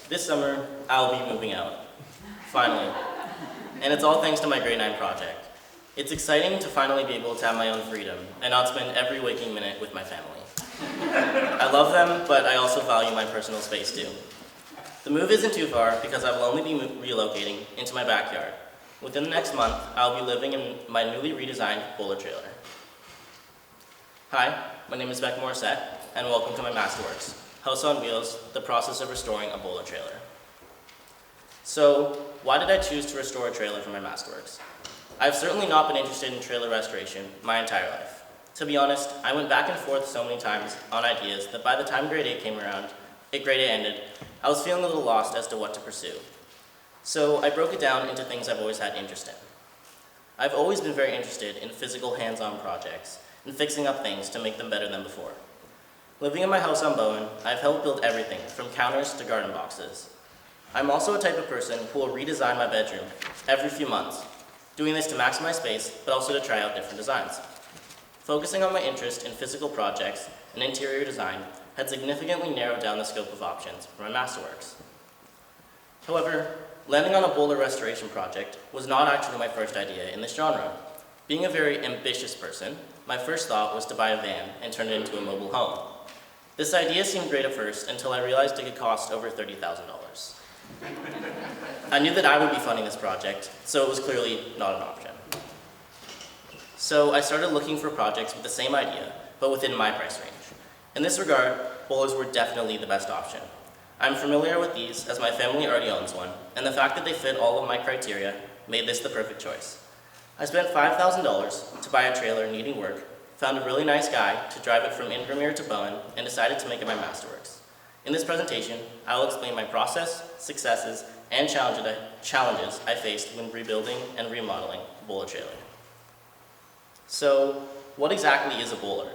This summer, I'll be moving out. Finally. And it's all thanks to my grade 9 project. It's exciting to finally be able to have my own freedom and not spend every waking minute with my family. I love them, but I also value my personal space too. The move isn't too far because I will only be relocating into my backyard. Within the next month, I'll be living in my newly redesigned Boler trailer. Hi, my name is Beck Morrissette, and welcome to my Masterworks, House on Wheels, the process of restoring a Boler trailer. So, why did I choose to restore a trailer for my Masterworks? I've certainly not been interested in trailer restoration my entire life. To be honest, I went back and forth so many times on ideas that by the time grade 8 came around, grade 8 ended, I was feeling a little lost as to what to pursue. So I broke it down into things I've always had interest in. I've always been very interested in physical hands-on projects and fixing up things to make them better than before. Living in my house on Bowen, I've helped build everything from counters to garden boxes. I'm also a type of person who will redesign my bedroom every few months, doing this to maximize space, but also to try out different designs. Focusing on my interest in physical projects and interior design had significantly narrowed down the scope of options for my Masterworks. However, landing on a Boler restoration project was not actually my first idea in this genre. Being a very ambitious person, my first thought was to buy a van and turn it into a mobile home. This idea seemed great at first until I realized it could cost over $30,000. I knew that I would be funding this project, so it was clearly not an option. So I started looking for projects with the same idea, but within my price range. In this regard, Bolers were definitely the best option. I'm familiar with these as my family already owns one, and the fact that they fit all of my criteria made this the perfect choice. I spent $5,000 to buy a trailer needing work, found a really nice guy to drive it from Invermere to Bowen, and decided to make it my Masterworks. In this presentation, I will explain my process, successes, and challenges I faced when rebuilding and remodeling a Boler trailer. So, what exactly is a Boler?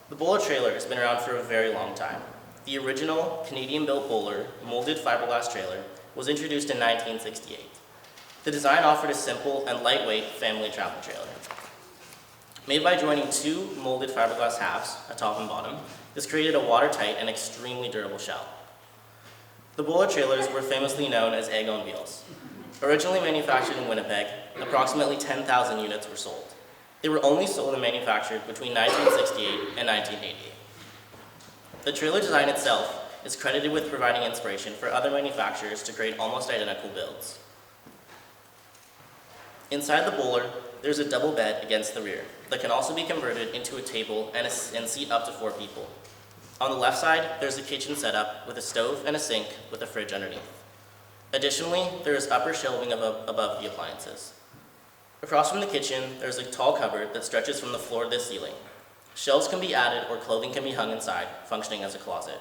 The Boler trailer has been around for a very long time. The original Canadian-built Boler molded fiberglass trailer was introduced in 1968. The design offered a simple and lightweight family travel trailer. Made by joining two molded fiberglass halves, a top and bottom, this created a watertight and extremely durable shell. The Boler trailers were famously known as egg on wheels. Originally manufactured in Winnipeg, approximately 10,000 units were sold. They were only sold and manufactured between 1968 and 1988. The trailer design itself is credited with providing inspiration for other manufacturers to create almost identical builds. Inside the Boler, there's a double bed against the rear that can also be converted into a table and seat up to 4 people. On the left side, there's a kitchen setup with a stove and a sink with a fridge underneath. Additionally, there is upper shelving above the appliances. Across from the kitchen, there's a tall cupboard that stretches from the floor to the ceiling. Shelves can be added or clothing can be hung inside, functioning as a closet.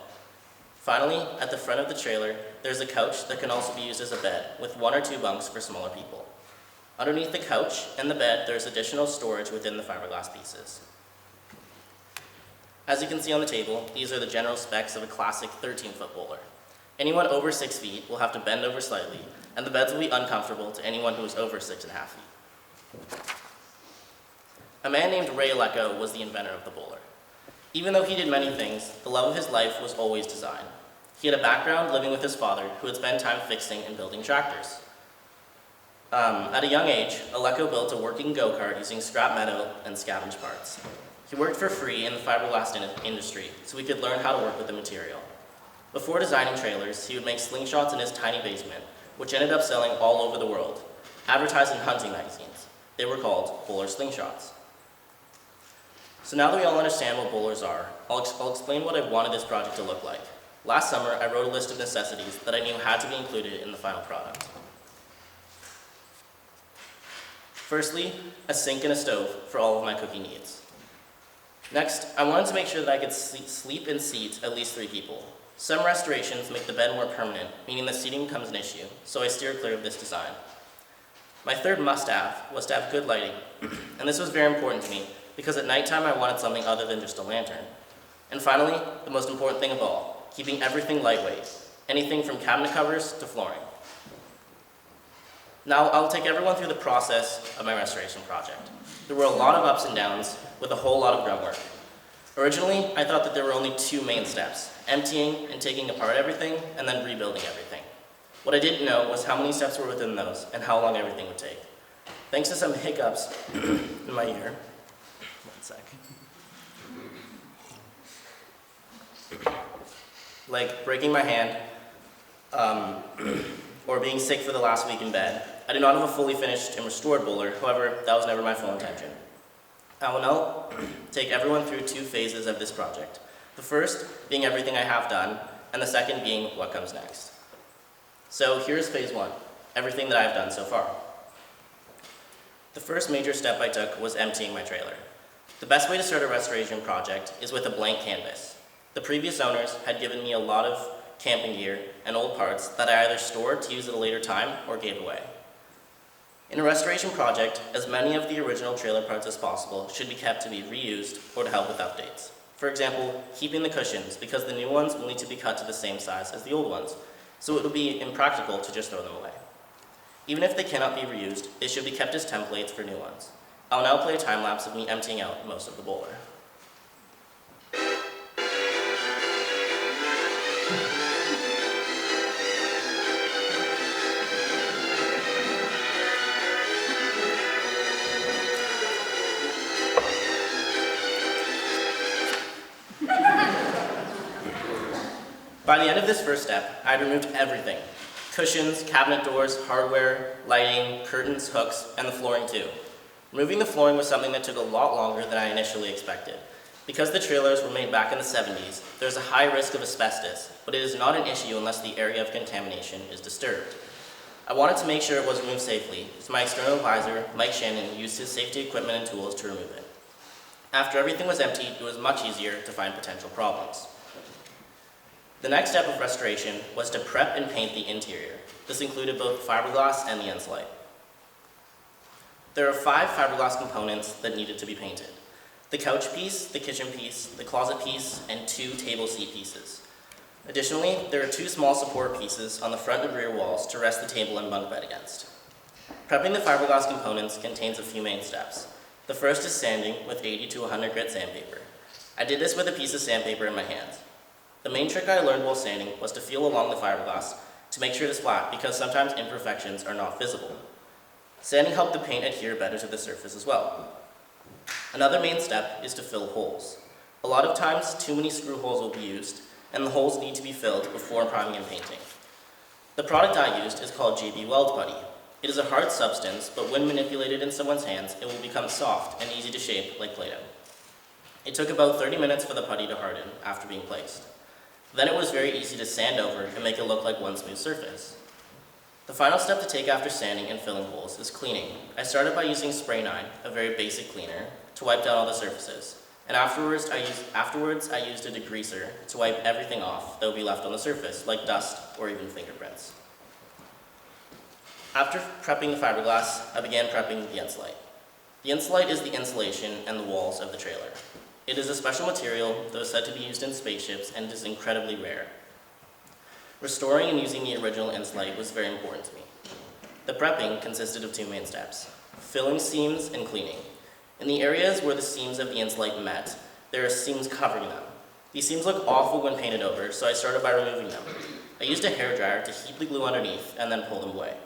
Finally, at the front of the trailer, there's a couch that can also be used as a bed, with 1 or 2 bunks for smaller people. Underneath the couch and the bed, there's additional storage within the fiberglass pieces. As you can see on the table, these are the general specs of a classic 13-foot Boler. Anyone over 6 feet will have to bend over slightly, and the beds will be uncomfortable to anyone who is over 6.5 feet. A man named Olecko was the inventor of the Boler. Even though he did many things, the love of his life was always design. He had a background living with his father, who had spent time fixing and building tractors. At a young age, Olecko built a working go-kart using scrap metal and scavenged parts. He worked for free in the fiberglass industry, so he could learn how to work with the material. Before designing trailers, he would make slingshots in his tiny basement, which ended up selling all over the world, advertised in hunting magazines. They were called Boler slingshots. So now that we all understand what Bolers are, I'll explain what I wanted this project to look like. Last summer, I wrote a list of necessities that I knew had to be included in the final product. Firstly, a sink and a stove for all of my cooking needs. Next, I wanted to make sure that I could sleep and seat at least 3 people. Some restorations make the bed more permanent, meaning the seating becomes an issue, so I steer clear of this design. My third must-have was to have good lighting, and this was very important to me because at nighttime I wanted something other than just a lantern. And finally, the most important thing of all, keeping everything lightweight, anything from cabinet covers to flooring. Now, I'll take everyone through the process of my restoration project. There were a lot of ups and downs with a whole lot of grunt work. Originally, I thought that there were only 2 main steps, emptying and taking apart everything, and then rebuilding everything. What I didn't know was how many steps were within those and how long everything would take. Thanks to some hiccups in my ear, one sec, like breaking my hand or being sick for the last week in bed, I do not have a fully finished and restored Boler. However, that was never my full intention. I will now take everyone through 2 phases of this project. The first being everything I have done, and the second being what comes next. So here's phase 1, everything that I have done so far. The first major step I took was emptying my trailer. The best way to start a restoration project is with a blank canvas. The previous owners had given me a lot of camping gear and old parts that I either stored to use at a later time or gave away. In a restoration project, as many of the original trailer parts as possible should be kept to be reused or to help with updates. For example, keeping the cushions, because the new ones will need to be cut to the same size as the old ones, so it will be impractical to just throw them away. Even if they cannot be reused, they should be kept as templates for new ones. I'll now play a time lapse of me emptying out most of the Boler. By the end of this first step, I had removed everything. Cushions, cabinet doors, hardware, lighting, curtains, hooks, and the flooring too. Removing the flooring was something that took a lot longer than I initially expected. Because the trailers were made back in the 70s, there's a high risk of asbestos, but it is not an issue unless the area of contamination is disturbed. I wanted to make sure it was removed safely, so my external advisor, Mike Shannon, used his safety equipment and tools to remove it. After everything was emptied, it was much easier to find potential problems. The next step of restoration was to prep and paint the interior. This included both fiberglass and the insulate. There are 5 fiberglass components that needed to be painted: the couch piece, the kitchen piece, the closet piece, and 2 table seat pieces. Additionally, there are 2 small support pieces on the front and rear walls to rest the table and bunk bed against. Prepping the fiberglass components contains a few main steps. The first is sanding with 80 to 100 grit sandpaper. I did this with a piece of sandpaper in my hands. The main trick I learned while sanding was to feel along the fiberglass to make sure it is flat, because sometimes imperfections are not visible. Sanding helped the paint adhere better to the surface as well. Another main step is to fill holes. A lot of times, too many screw holes will be used, and the holes need to be filled before priming and painting. The product I used is called JB Weld Putty. It is a hard substance, but when manipulated in someone's hands, it will become soft and easy to shape like Play-Doh. It took about 30 minutes for the putty to harden after being placed. Then it was very easy to sand over and make it look like one smooth surface. The final step to take after sanding and filling holes is cleaning. I started by using Spray 9, a very basic cleaner, to wipe down all the surfaces. And afterwards I used a degreaser to wipe everything off that would be left on the surface, like dust or even fingerprints. After prepping the fiberglass, I began prepping the insulate. The insulate is the insulation and the walls of the trailer. It is a special material that is said to be used in spaceships and is incredibly rare. Restoring and using the original insulate was very important to me. The prepping consisted of 2 main steps: filling seams and cleaning. In the areas where the seams of the insulate met, there are seams covering them. These seams look awful when painted over, so I started by removing them. I used a hairdryer to heat the glue underneath and then pull them away.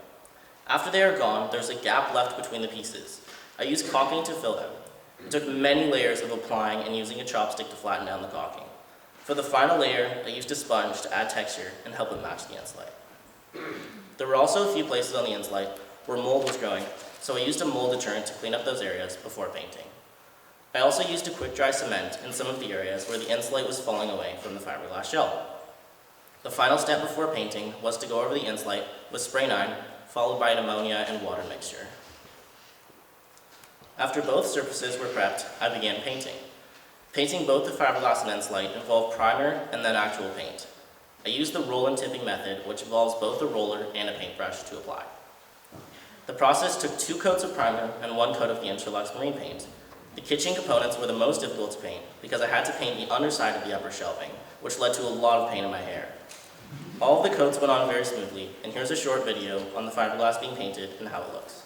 After they are gone, there's a gap left between the pieces. I used caulking to fill them. It took many layers of applying and using a chopstick to flatten down the caulking. For the final layer, I used a sponge to add texture and help it match the insulate. There were also a few places on the insulate where mold was growing, so I used a mold deterrent to clean up those areas before painting. I also used a quick dry cement in some of the areas where the insulate was falling away from the fiberglass shell. The final step before painting was to go over the insulate with Spray 9, followed by an ammonia and water mixture. After both surfaces were prepped, I began painting. Painting both the fiberglass and insulate involved primer and then actual paint. I used the roll and tipping method, which involves both a roller and a paintbrush to apply. The process took 2 coats of primer and 1 coat of the Interlux marine paint. The kitchen components were the most difficult to paint because I had to paint the underside of the upper shelving, which led to a lot of paint in my hair. All of the coats went on very smoothly, and here's a short video on the fiberglass being painted and how it looks.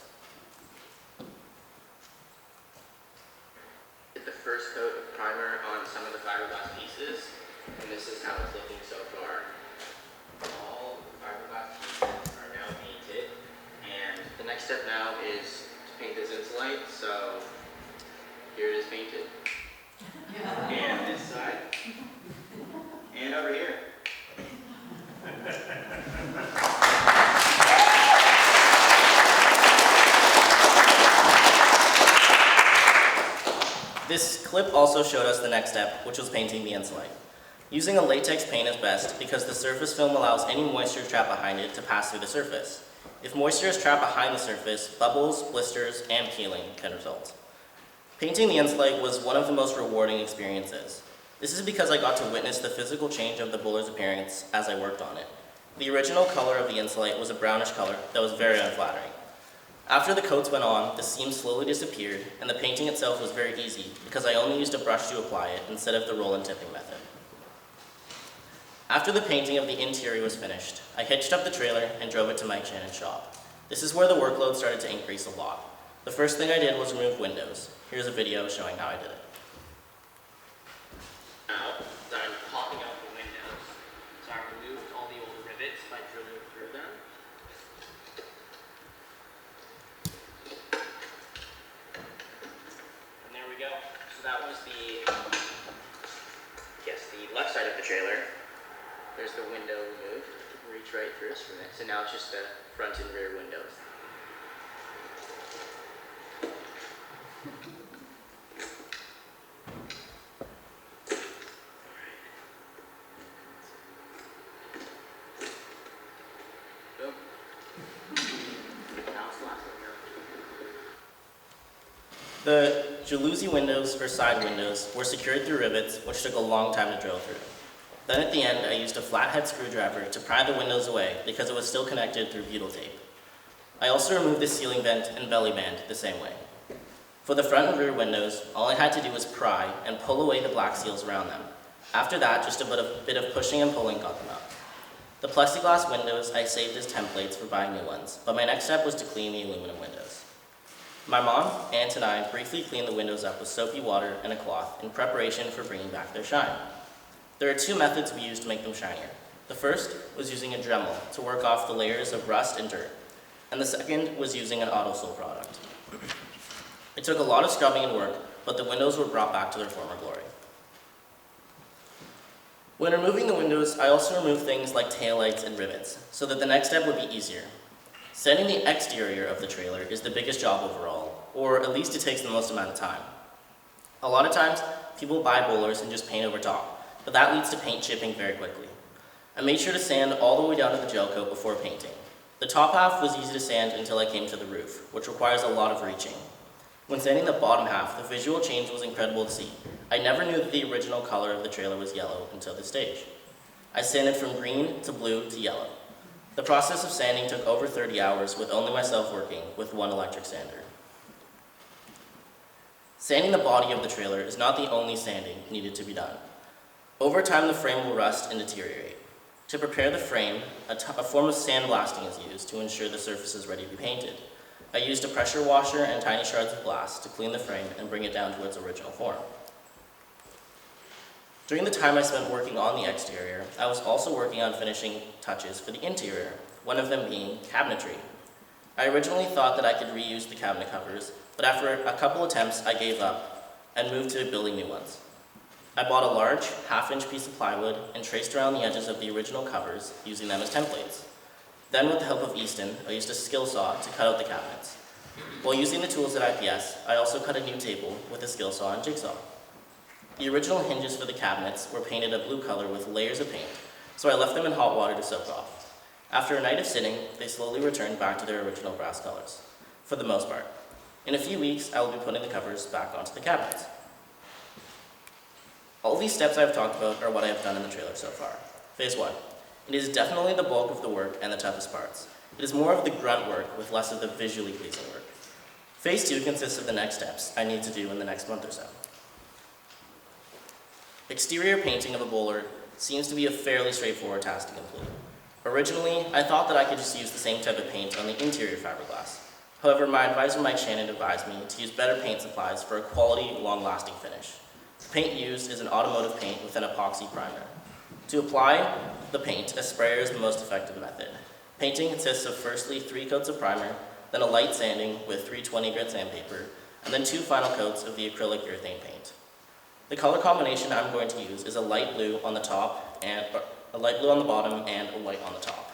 The first coat of primer on some of the fiberglass pieces, and this is how it's looking so far. All the fiberglass pieces light, so here it is painted. And this side. And over here. This clip also showed us the next step, which was painting the inside. Using a latex paint is best because the surface film allows any moisture trapped behind it to pass through the surface. If moisture is trapped behind the surface, bubbles, blisters, and peeling can result. Painting the inside was one of the most rewarding experiences. This is because I got to witness the physical change of the Boler's appearance as I worked on it. The original color of the insulate was a brownish color that was very unflattering. After the coats went on, the seam slowly disappeared, and the painting itself was very easy because I only used a brush to apply it instead of the roll and tipping method. After the painting of the interior was finished, I hitched up the trailer and drove it to Mike Shannon's shop. This is where the workload started to increase a lot. The first thing I did was remove windows. Here's a video showing how I did it. Now that I'm popping out the windows, so I removed all the old rivets by drilling through them. And there we go. So that was the left side of the trailer. There's the window removed. Reach right through us from it. So now it's just the front and rear windows. Boom. Now it's the last window. The jalousie windows, or side windows, were secured through rivets, which took a long time to drill through. Then at the end, I used a flathead screwdriver to pry the windows away because it was still connected through butyl tape. I also removed the ceiling vent and belly band the same way. For the front and rear windows, all I had to do was pry and pull away the black seals around them. After that, just a bit of pushing and pulling got them up. The plexiglass windows I saved as templates for buying new ones, but my next step was to clean the aluminum windows. My mom, Aunt, and I briefly cleaned the windows up with soapy water and a cloth in preparation for bringing back their shine. There are two methods we used to make them shinier. The first was using a Dremel to work off the layers of rust and dirt, and the second was using an AutoSol product. It took a lot of scrubbing and work, but the windows were brought back to their former glory. When removing the windows, I also removed things like taillights and rivets, so that the next step would be easier. Sanding the exterior of the trailer is the biggest job overall, or at least it takes the most amount of time. A lot of times, people buy Bolers and just paint over top, but that leads to paint chipping very quickly. I made sure to sand all the way down to the gel coat before painting. The top half was easy to sand until I came to the roof, which requires a lot of reaching. When sanding the bottom half, the visual change was incredible to see. I never knew that the original color of the trailer was yellow until this stage. I sanded from green to blue to yellow. The process of sanding took over 30 hours with only myself working with one electric sander. Sanding the body of the trailer is not the only sanding needed to be done. Over time, the frame will rust and deteriorate. To prepare the frame, a form of sandblasting is used to ensure the surface is ready to be painted. I used a pressure washer and tiny shards of glass to clean the frame and bring it down to its original form. During the time I spent working on the exterior, I was also working on finishing touches for the interior, one of them being cabinetry. I originally thought that I could reuse the cabinet covers, but after a couple attempts, I gave up and moved to building new ones. I bought a large, half-inch piece of plywood and traced around the edges of the original covers, using them as templates. Then, with the help of Easton, I used a skill saw to cut out the cabinets. While using the tools at IPS, I also cut a new table with a skill saw and jigsaw. The original hinges for the cabinets were painted a blue color with layers of paint, so I left them in hot water to soak off. After a night of sitting, they slowly returned back to their original brass colors, for the most part. In a few weeks, I will be putting the covers back onto the cabinets. All these steps I've talked about are what I have done in the trailer so far. Phase 1. It is definitely the bulk of the work and the toughest parts. It is more of the grunt work with less of the visually pleasing work. Phase 2 consists of the next steps I need to do in the next month or so. Exterior painting of a Boler seems to be a fairly straightforward task to complete. Originally, I thought that I could just use the same type of paint on the interior fiberglass. However, my advisor Mike Shannon advised me to use better paint supplies for a quality, long-lasting finish. The paint used is an automotive paint with an epoxy primer. To apply the paint, a sprayer is the most effective method. Painting consists of firstly 3 coats of primer, then a light sanding with 320 grit sandpaper, and then 2 final coats of the acrylic urethane paint. The color combination I'm going to use is a light blue on the top, and a light blue on the bottom, and a white on the top.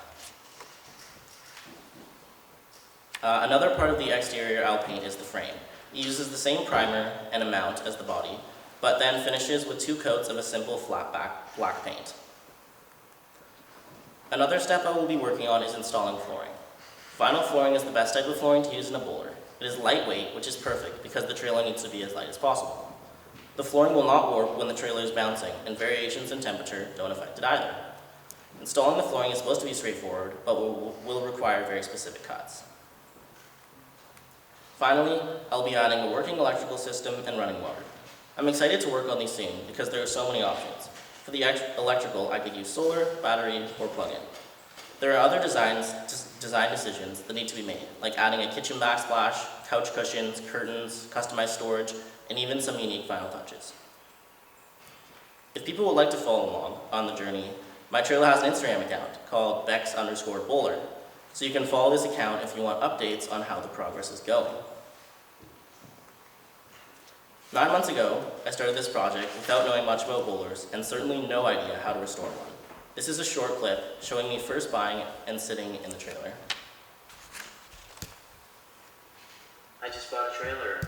Another part of the exterior I'll paint is the frame. It uses the same primer and amount as the body, but then finishes with 2 coats of a simple flat black paint. Another step I will be working on is installing flooring. Vinyl flooring is the best type of flooring to use in a bowler. It is lightweight, which is perfect because the trailer needs to be as light as possible. The flooring will not warp when the trailer is bouncing, and variations in temperature don't affect it either. Installing the flooring is supposed to be straightforward, but will require very specific cuts. Finally, I'll be adding a working electrical system and running water. I'm excited to work on these soon because there are so many options. For the electrical, I could use solar, battery, or plug-in. There are other design decisions that need to be made, like adding a kitchen backsplash, couch cushions, curtains, customized storage, and even some unique final touches. If people would like to follow along on the journey, my trailer has an Instagram account called Bex_Boler, so you can follow this account if you want updates on how the progress is going. 9 months ago, I started this project without knowing much about bowlers and certainly no idea how to restore one. This is a short clip showing me first buying it and sitting in the trailer. I just bought a trailer,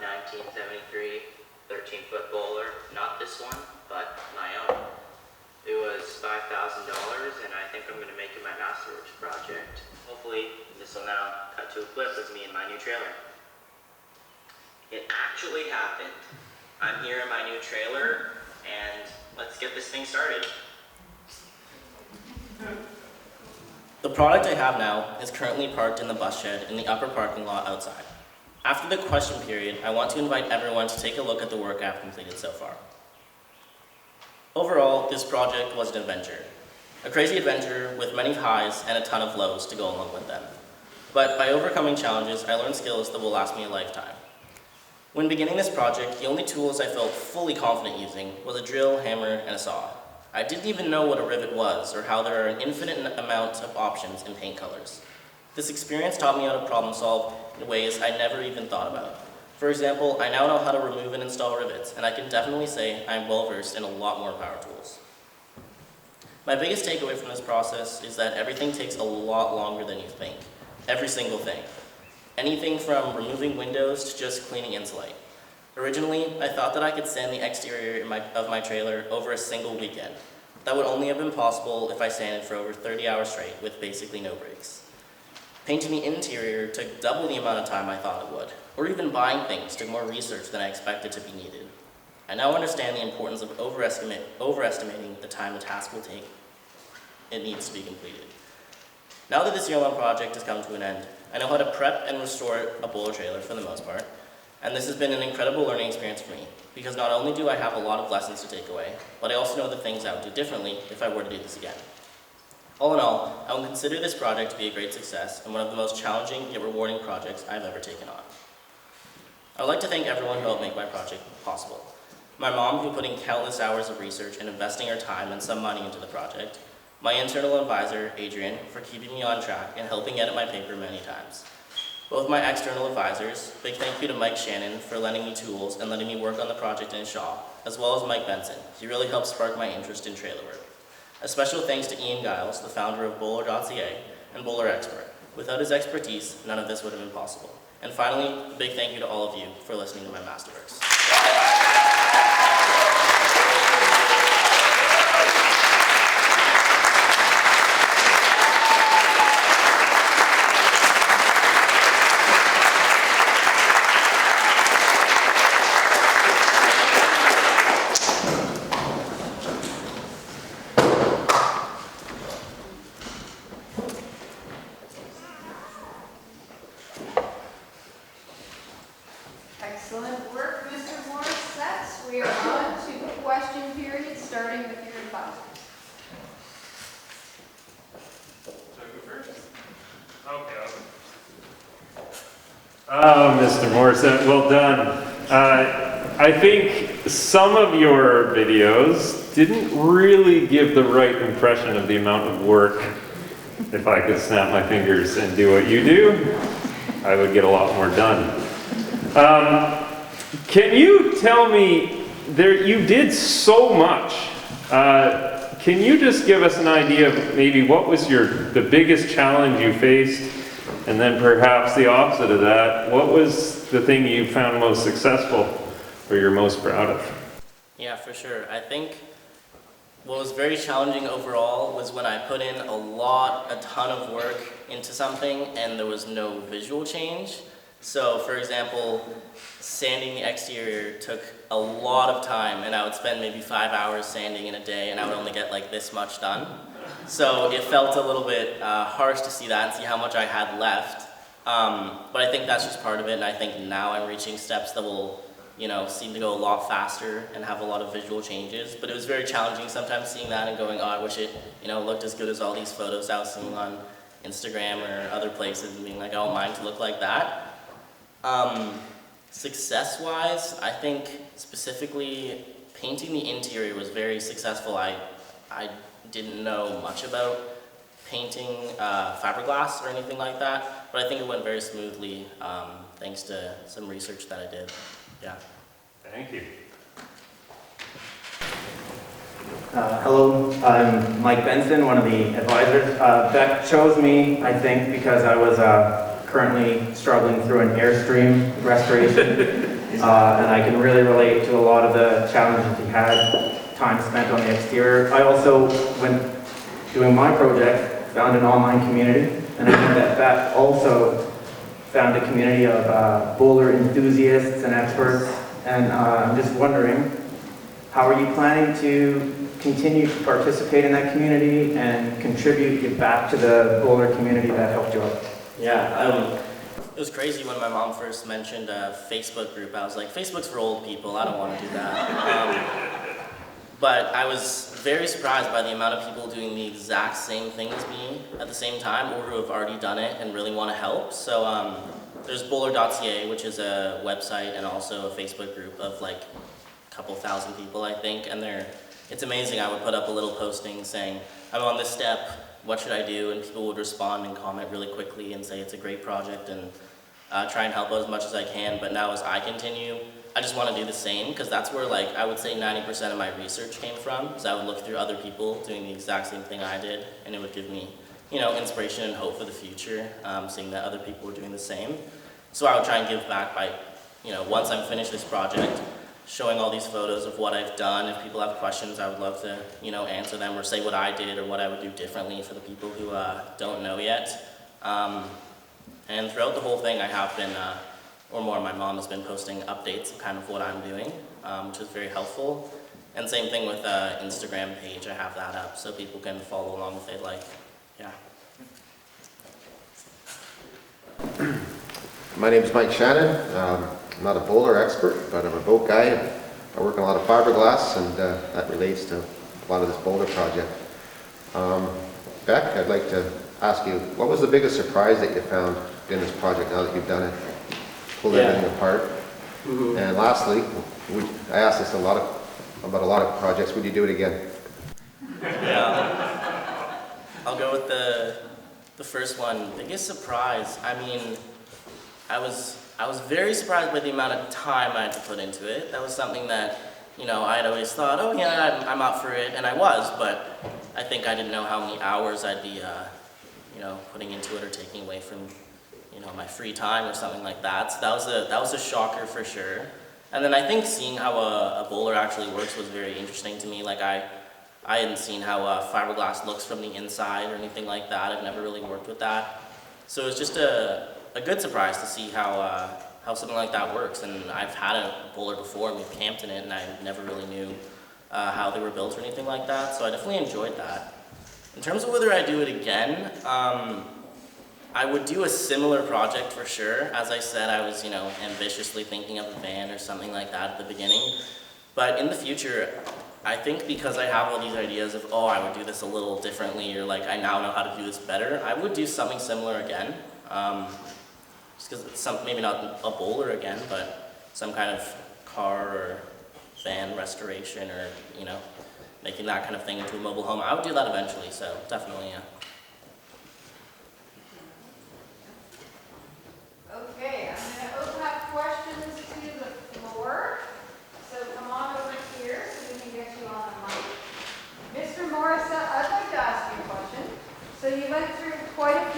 1973 13-foot bowler, not this one, but my own. It was $5,000 and I think I'm going to make it my Masterworks project. Hopefully this will now cut to a clip of me in my new trailer. It actually happened. I'm here in my new trailer and let's get this thing started. The product I have now is currently parked in the bus shed in the upper parking lot outside. After the question period, I want to invite everyone to take a look at the work I've completed so far. Overall, this project was an adventure. A crazy adventure with many highs and a ton of lows to go along with them. But by overcoming challenges, I learned skills that will last me a lifetime. When beginning this project, the only tools I felt fully confident using was a drill, hammer, and a saw. I didn't even know what a rivet was or how there are an infinite amount of options in paint colors. This experience taught me how to problem solve in ways I never even thought about. For example, I now know how to remove and install rivets, and I can definitely say I'm well versed in a lot more power tools. My biggest takeaway from this process is that everything takes a lot longer than you think. Every single thing. Anything from removing windows to just cleaning insulate. Originally, I thought that I could sand the exterior of my trailer over a single weekend. That would only have been possible if I sanded for over 30 hours straight with basically no breaks. Painting the interior took double the amount of time I thought it would, or even buying things took more research than I expected to be needed. I now understand the importance of overestimating the time the task will take. It needs to be completed. Now that this year-long project has come to an end, I know how to prep and restore a bowler trailer for the most part, and this has been an incredible learning experience for me, because not only do I have a lot of lessons to take away, but I also know the things I would do differently if I were to do this again. All in all, I will consider this project to be a great success and one of the most challenging yet rewarding projects I've ever taken on. I would like to thank everyone who helped make my project possible. My mom, who put in countless hours of research and investing her time and some money into the project. My internal advisor, Adrian, for keeping me on track and helping edit my paper many times. Both my external advisors, big thank you to Mike Shannon for lending me tools and letting me work on the project in his shop, as well as Mike Benson. He really helped spark my interest in trailer work. A special thanks to Ian Giles, the founder of Bowler.ca and Boler Expert. Without his expertise, none of this would have been possible. And finally, a big thank you to all of you for listening to my Masterworks. Excellent work, Mr. Morrissette. We are on to question period, starting with your advisors. Should I go first? Okay. Mr. Morrissette, well done. I think some of your videos didn't really give the right impression of the amount of work if I could snap my fingers and do what you do, I would get a lot more done. Can you tell me, you did so much. Can you just give us an idea of maybe what was the biggest challenge you faced, and then perhaps the opposite of that, what was the thing you found most successful or you're most proud of? Yeah, for sure. I think what was very challenging overall was when I put in a ton of work into something and there was no visual change. So, for example, sanding the exterior took a lot of time, and I would spend maybe 5 hours sanding in a day, and I would only get like this much done. So it felt a little bit harsh to see that and see how much I had left. But I think that's just part of it, and I think now I'm reaching steps that will, seem to go a lot faster and have a lot of visual changes. But it was very challenging sometimes seeing that and going, oh, I wish it, looked as good as all these photos I was seeing on Instagram or other places, and being like, I don't mind to look like that. Success-wise, I think specifically painting the interior was very successful. I didn't know much about painting fiberglass or anything like that, but I think it went very smoothly thanks to some research that I did. Yeah. Thank you. Hello, I'm Mike Benson, one of the advisors. Beck chose me, I think, because I was currently struggling through an Airstream restoration, and I can really relate to a lot of the challenges he had, time spent on the exterior. I also, when doing my project, found an online community, and I know that Beck also found a community of Boler enthusiasts and experts, and I'm just wondering, how are you planning to continue to participate in that community and contribute back to the Boler community that helped you out? Yeah, it was crazy when my mom first mentioned a Facebook group. I was like, Facebook's for old people, I don't want to do that. But I was very surprised by the amount of people doing the exact same thing as me at the same time, or who have already done it and really want to help. So there's Boler.ca, which is a website and also a Facebook group of like a couple thousand people, I think, and it's amazing. I would put up a little posting saying, I'm on this step, what should I do? And people would respond and comment really quickly and say it's a great project, and try and help out as much as I can. But now as I continue, I just want to do the same, because that's where I would say 90% of my research came from, because I would look through other people doing the exact same thing I did, and it would give me, inspiration and hope for the future, seeing that other people were doing the same. So I would try and give back by, once I'm finished this project, showing all these photos of what I've done. If people have questions, I would love to, answer them or say what I did or what I would do differently for the people who don't know yet. And throughout the whole thing, I have been, or more, my mom has been posting updates of kind of what I'm doing, which is very helpful. And same thing with Instagram page, I have that up so people can follow along if they'd like. Yeah. My name is Mike Shannon. I'm not a Boler expert, but I'm a boat guy. I work on a lot of fiberglass, and that relates to a lot of this Boler project. Beck, I'd like to ask you, what was the biggest surprise that you found in this project now that you've done it? Pulled everything apart. Mm-hmm. And lastly, I asked this about a lot of projects. Would you do it again? Yeah. I'll go with the first one. Biggest surprise. I mean, I was very surprised by the amount of time I had to put into it. That was something that, I'd always thought, oh yeah, I'm up for it, and I was, but I think I didn't know how many hours I'd be, putting into it or taking away from, my free time or something like that. So that was a shocker for sure. And then I think seeing how a Boler actually works was very interesting to me. Like I hadn't seen how fiberglass looks from the inside or anything like that. I've never really worked with that. So it was just a good surprise to see how something like that works. And I've had a Boler before, and we've camped in it, and I never really knew how they were built or anything like that. So I definitely enjoyed that. In terms of whether I do it again, I would do a similar project for sure. As I said, I was, ambitiously thinking of a van or something like that at the beginning. But in the future, I think because I have all these ideas of, oh, I would do this a little differently, or like I now know how to do this better, I would do something similar again. Just because maybe not a Boler again, but some kind of car or van restoration, or making that kind of thing into a mobile home. I would do that eventually, so definitely, yeah.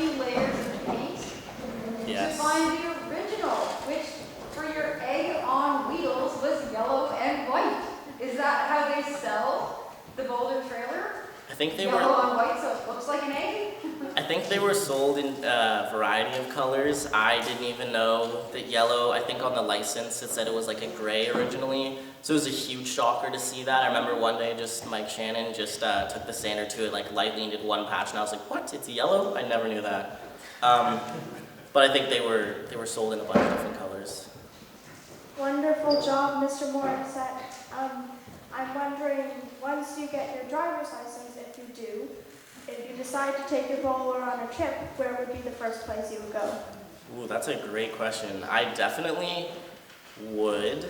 few layers of paint Yes. to find the original, which for your egg on wheels was yellow and white. Is that how they sell the Boulder trailer? I think they Yellow were. on white, so it looks like an egg? I think they were sold in a variety of colors. I didn't even know that yellow. I think on the license it said it was like a gray originally. So it was a huge shocker to see that. I remember one day just Mike Shannon just took the sander to it like lightly and did one patch, and I was like, "What? It's yellow? I never knew that." But I think they were sold in a bunch of different colors. Wonderful job, Mr. Morrissette. I'm wondering, once you get your driver's license, if you do, if you decide to take your bowler on a trip, where would be the first place you would go? Ooh, that's a great question. I definitely would.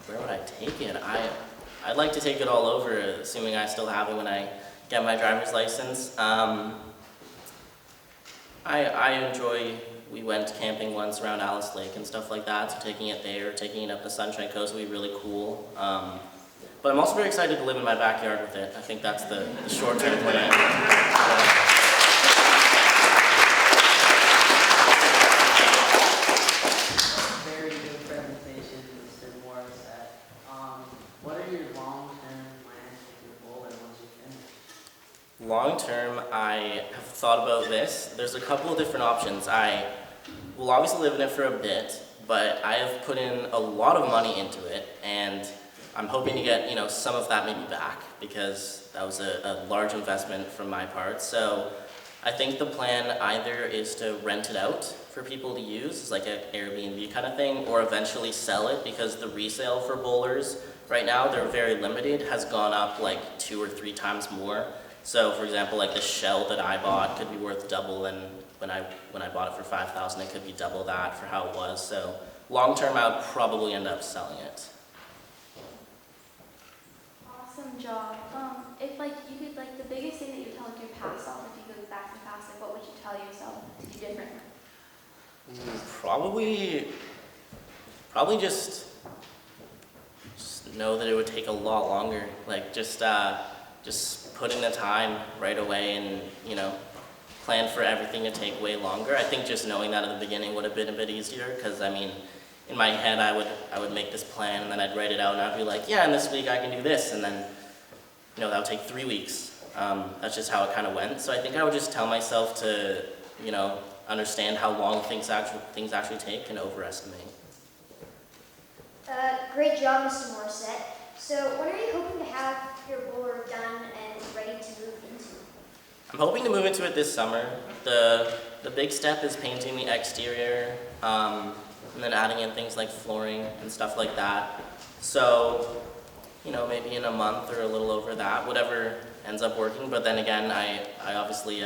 Where would I take it? I'd like to take it all over, assuming I still have it when I get my driver's license. I enjoy, we went camping once around Alice Lake and stuff like that, so taking it there, taking it up the Sunshine Coast would be really cool. But I'm also very excited to live in my backyard with it. I think that's the short-term plan. Very good presentation, Mr. Morrissette. What are your long-term plans with your Boler once you finish? Long term, I have thought about this. There's a couple of different options. I will obviously live in it for a bit, but I have put in a lot of money into it, and I'm hoping to get, some of that maybe back, because that was a large investment from my part. So I think the plan either is to rent it out for people to use, it's like an Airbnb kind of thing, or eventually sell it, because the resale for bowlers right now, they're very limited, has gone up like 2 or 3 times more. So for example, like the shell that I bought could be worth double than when I bought it for $5,000, it could be double that for how it was. So long term, I would probably end up selling it. Awesome job. If you could, the biggest thing that you would tell your past self, if you go back in the past, what would you tell yourself to do differently? Probably just know that it would take a lot longer. Just put in the time right away and, plan for everything to take way longer. I think just knowing that at the beginning would have been a bit easier, because in my head I would make this plan and then I'd write it out and I'd be like, yeah, and this week I can do this, and then, that would take 3 weeks. That's just how it kind of went. So I think I would just tell myself to, understand how long things actually take and overestimate. Great job, Mr. Morrissette. So when are you hoping to have your bowler done and ready to move into? I'm hoping to move into it this summer. The big step is painting the exterior, and then adding in things like flooring and stuff like that. So, maybe in a month or a little over that, whatever ends up working. But then again, I obviously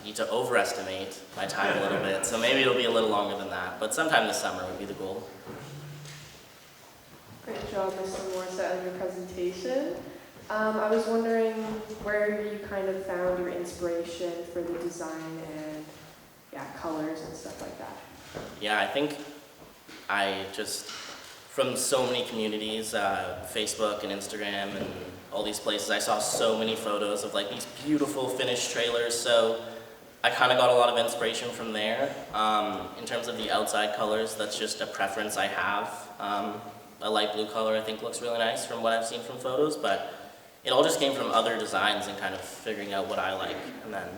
need to overestimate my time a little bit. So maybe it'll be a little longer than that. But sometime this summer would be the goal. Great job, Mr. Morrissette, on your presentation. I was wondering where you kind of found your inspiration for the design and colors and stuff like that. Yeah, I think from so many communities, Facebook and Instagram and all these places, I saw so many photos of these beautiful finished trailers, so I kind of got a lot of inspiration from there. In terms of the outside colors, that's just a preference I have. A light blue color I think looks really nice from what I've seen from photos, but it all just came from other designs and kind of figuring out what I like and then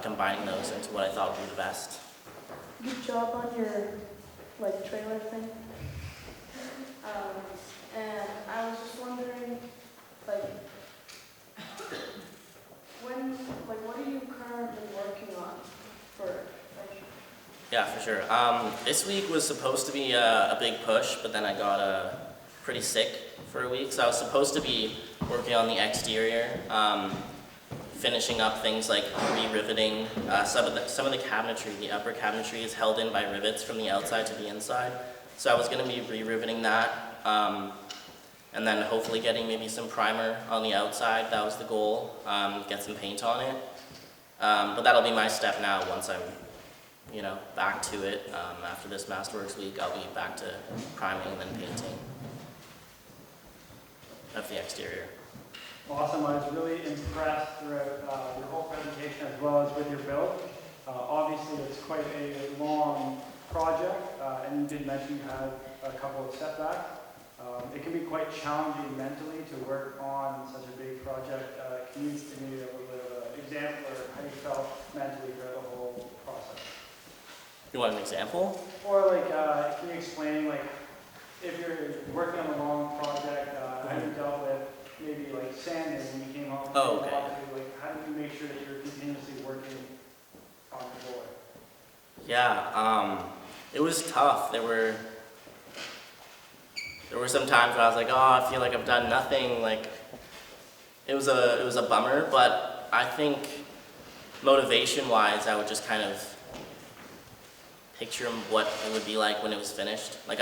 combining those into what I thought would be the best. Good job on your trailer thing. And I was just wondering, what are you currently working on for? Yeah, for sure. This week was supposed to be a big push, but then I got pretty sick for a week, so I was supposed to be working on the exterior, finishing up things like re-riveting. Some of the cabinetry, the upper cabinetry is held in by rivets from the outside to the inside, so I was going to be re-riveting that, and then hopefully getting maybe some primer on the outside. That was the goal, get some paint on it. But that'll be my step now once I'm back to it. After this Masterworks week, I'll be back to priming and then painting of the exterior. Awesome. I was really impressed throughout your whole presentation as well as with your build. Obviously, it's quite a long project, and you did mention you had a couple of setbacks. It can be quite challenging mentally to work on such a big project. Can you give me a little bit of an example or how you felt mentally throughout the whole process? You want an example? Or like, can you explain like if you're working on a long project, how you dealt with maybe like sanding when you came home? Oh, okay. Like, how do you make sure that you're continuously working on the board? Yeah, it was tough. There were some times when I was like, oh, I feel like I've done nothing. Like, it was a bummer, but I think motivation-wise, I would just kind of picture what it would be like when it was finished. Like,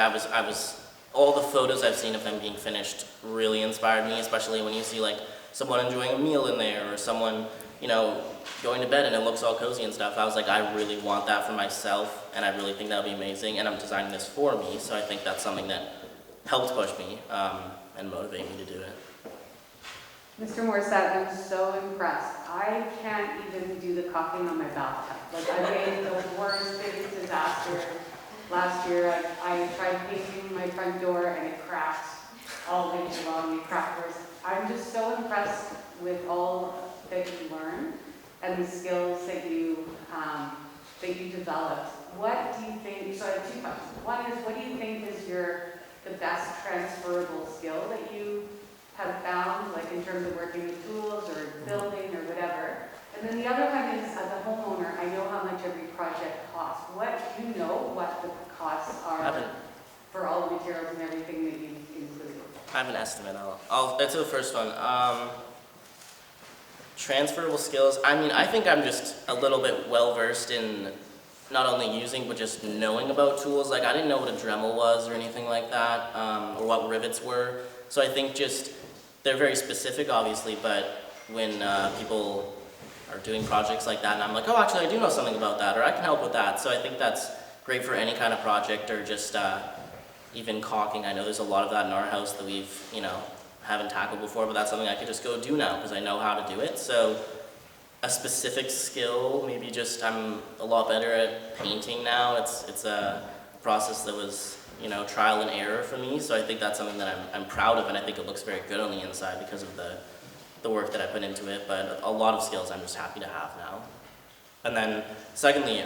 all the photos I've seen of them being finished really inspired me, especially when you see like someone enjoying a meal in there or someone, you know, going to bed and it looks all cozy and stuff. I was like, I really want that for myself, and I really think that would be amazing, and I'm designing this for me, so I think that's something that helped push me and motivate me to do it. Mr. Morrissette, I'm so impressed. I can't even do the caulking on my bathtub. Like, I made the worst biggest disaster. Last year, I tried painting my front door and it cracked all winter long, it cracked worse. I'm just so impressed with all that you learned and the skills that you developed. What do you think, so I have two questions. One is, what do you think is the best transferable skill that you have found, like in terms of working with tools or building or whatever? And then the other one is, as a homeowner, I know how much every project costs. Do you know what the costs are for all the materials and everything that you've included? I have an estimate. I'll answer the first one. Transferable skills. I mean, I think I'm just a little bit well-versed in not only using, but just knowing about tools. Like, I didn't know what a Dremel was or anything like that, or what rivets were. So I think just, they're very specific, obviously, but when people are doing projects like that, and I'm like, oh, actually, I do know something about that, or I can help with that. So I think that's great for any kind of project, or just even caulking. I know there's a lot of that in our house that we've, haven't tackled before, but that's something I could just go do now because I know how to do it. So a specific skill, maybe just I'm a lot better at painting now. It's a process that was, trial and error for me. So I think that's something that I'm proud of, and I think it looks very good on the inside because of the work that I put into it. But a lot of skills I'm just happy to have now. And then secondly,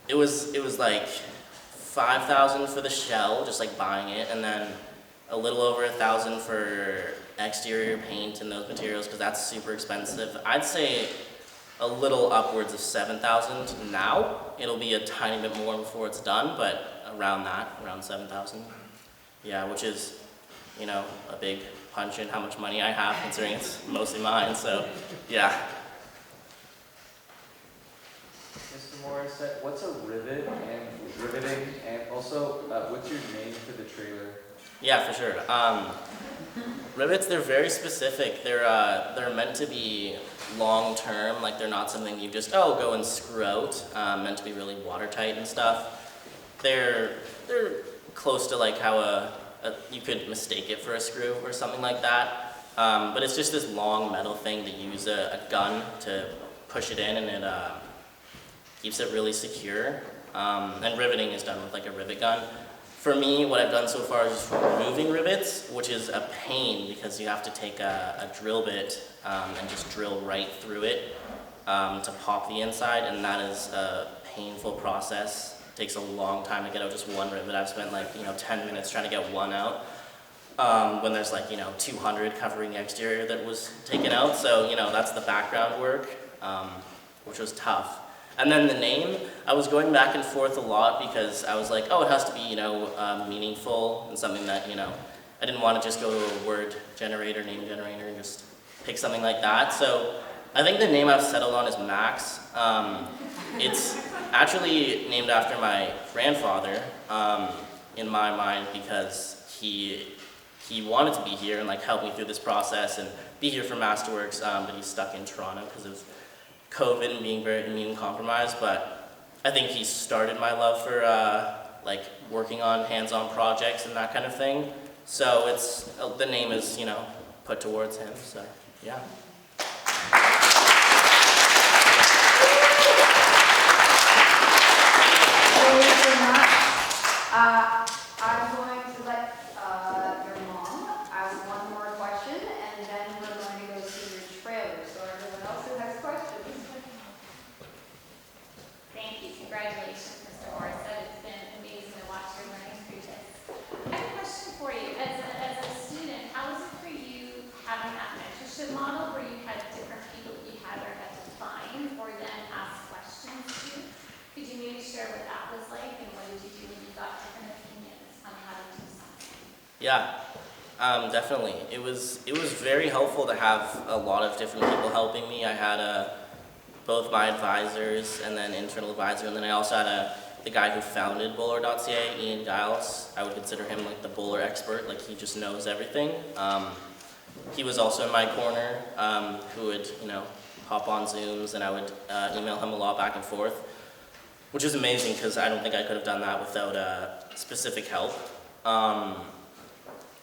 it was like $5,000 for the shell, just like buying it, and then a little over $1,000 for exterior paint and those materials, because that's super expensive. I'd say a little upwards of $7,000 now. It'll be a tiny bit more before it's done, but around $7,000. Yeah, which is, a big punch in how much money I have, considering it's mostly mine, so yeah. Mr. Morrissette, what's a riveting, and also what's your name for the trailer? Yeah, for sure. Rivets, they're very specific. They're meant to be long-term, like they're not something you just, go and screw out. Meant to be really watertight and stuff. They're close to like how you could mistake it for a screw or something like that. But it's just this long metal thing that you use a gun to push it in, and it keeps it really secure. And riveting is done with like a rivet gun. For me, what I've done so far is just removing rivets, which is a pain because you have to take a drill bit and just drill right through it to pop the inside, and that is a painful process. It takes a long time to get out just one rivet. I've spent like 10 minutes trying to get one out when there's like 200 covering the exterior that was taken out. So that's the background work, which was tough. And then the name, I was going back and forth a lot because I was like, it has to be, meaningful and something that, I didn't want to just go to a word generator, name generator, and just pick something like that. So I think the name I've settled on is Max. It's actually named after my grandfather in my mind because he wanted to be here and like help me through this process and be here for Masterworks, but he's stuck in Toronto because of COVID and being very immune compromised, but I think he started my love for like working on hands-on projects and that kind of thing. So the name is, put towards him. So yeah. Thank you very much. I'm going to let your mom ask one more question, and then we're going to go see your trailer. So everyone else who has questions. Thank you. Congratulations, Mr. Morrissette. It's been amazing to watch your learning through this. I have a question for you. As a student, how was it for you having that mentorship model where you had different people that you either had to find or then ask questions to? Could you maybe share what that was like, and what did you do when you got different opinions on how to do something? Yeah, definitely. It was very helpful to have a lot of different people helping me. I had both my advisors and then internal advisor, and then I also had the guy who founded Boler.ca, Ian Giles. I would consider him like the Boler expert. Like, he just knows everything. He was also in my corner, who would hop on Zooms, and I would email him a lot back and forth, which is amazing because I don't think I could have done that without specific help.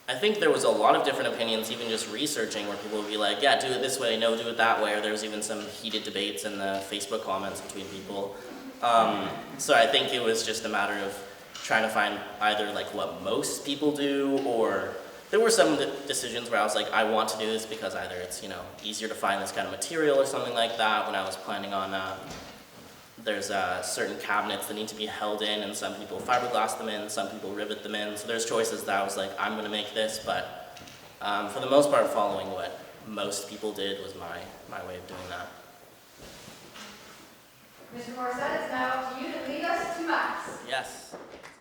I think there was a lot of different opinions, even just researching, where people would be like, yeah, do it this way, no, do it that way, or there was even some heated debates in the Facebook comments between people. So I think it was just a matter of trying to find either like what most people do, or there were some decisions where I was like, I want to do this because either it's easier to find this kind of material or something like that. When I was planning on there's certain cabinets that need to be held in, and some people fiberglass them in, some people rivet them in. So there's choices that I was like, I'm going to make this, but for the most part, following what most people did was my way of doing that. Mr. Morrissette, it's now up to you to lead us to Max. Yes.